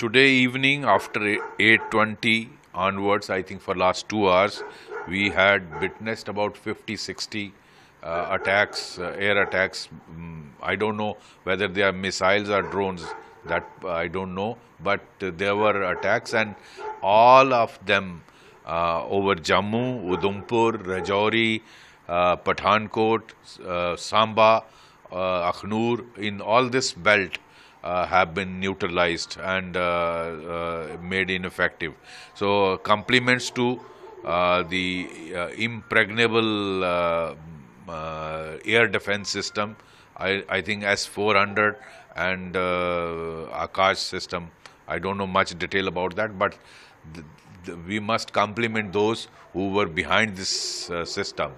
Today evening after 8:20 onwards, I think for last 2 hours, we had witnessed about 50, 60 attacks, air attacks. I don't know whether they are missiles or drones, that I don't know, but there were attacks, and all of them over Jammu, Udhampur, Rajouri, Pathankot, Samba, Akhnur, in all this belt have been neutralized and made ineffective. So compliments to the impregnable air defense system. I think S-400 and Akash system. I don't know much detail about that, but we must compliment those who were behind this system.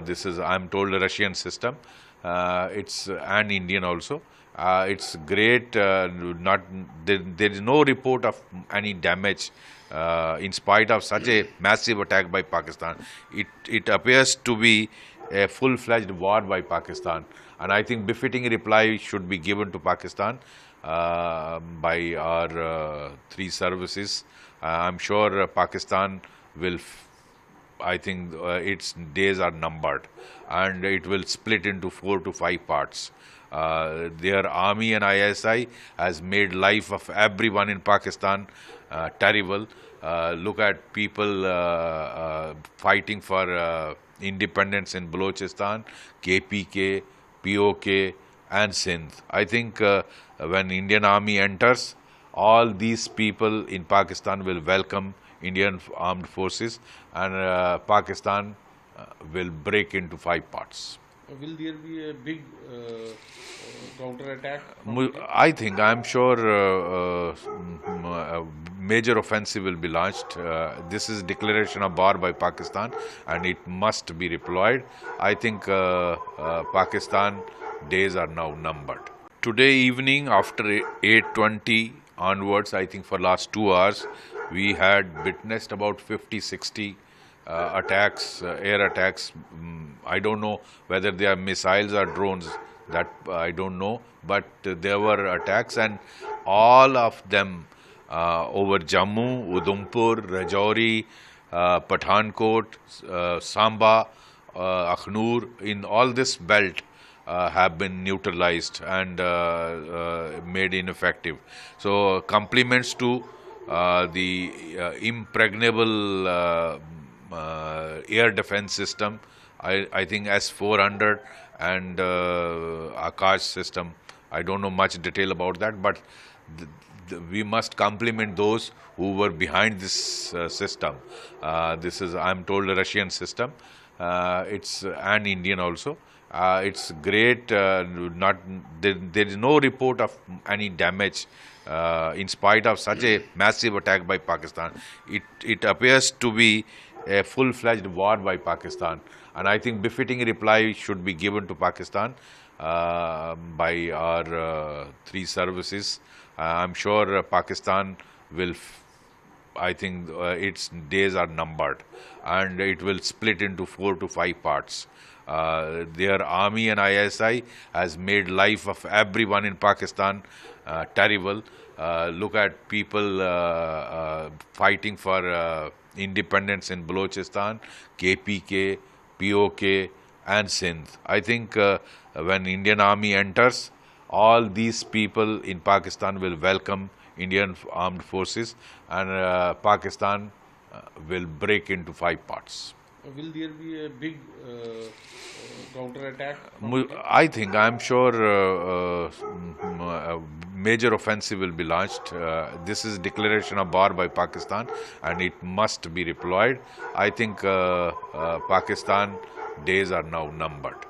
This is, I'm told, a Russian system. It's an Indian also. It's great. There is no report of any damage in spite of such a massive attack by Pakistan. It appears to be a full-fledged war by Pakistan, and I think befitting reply should be given to Pakistan by our three services. I'm sure Pakistan will. I think its days are numbered, and it will split into 4 to 5 parts. Their army and ISI has made life of everyone in Pakistan terrible. Look at people fighting for independence in Balochistan, KPK, POK, and Sindh. I think when Indian Army enters, all these people in Pakistan will welcome Indian armed forces, and Pakistan will break into 5 parts. Will there be a big counter attack? I'm sure a major offensive will be launched. This is declaration of war by Pakistan, and it must be deployed. I think Pakistan days are now numbered. Today evening after 8:20 onwards, I think for last 2 hours, we had witnessed about 50, 60 attacks, air attacks. I don't know whether they are missiles or drones, that I don't know, but there were attacks, and all of them over Jammu, Udhampur, Rajouri, Pathankot, Samba, Akhnur, in all this belt have been neutralized and made ineffective. So compliments to the impregnable air defense system. I think S-400 and Akash system. I don't know much detail about that, but we must compliment those who were behind this system. This is, I'm told, a Russian system. It's an Indian also. It's great. There is no report of any damage in spite of such a massive attack by Pakistan. It appears to be a full-fledged war by Pakistan, and I think befitting reply should be given to Pakistan by our three services. I'm sure Pakistan will. I think its days are numbered, and it will split into 4 to 5 parts. Their army and ISI has made life of everyone in Pakistan terrible. Look at people fighting for independence in Balochistan, KPK, POK, and Sindh. I think when Indian Army enters, all these people in Pakistan will welcome Indian armed forces, and Pakistan will break into 5 parts. Will there be a big counter attack? I'm sure a major offensive will be launched. This is declaration of war by Pakistan, and it must be deployed. I think Pakistan days are now numbered.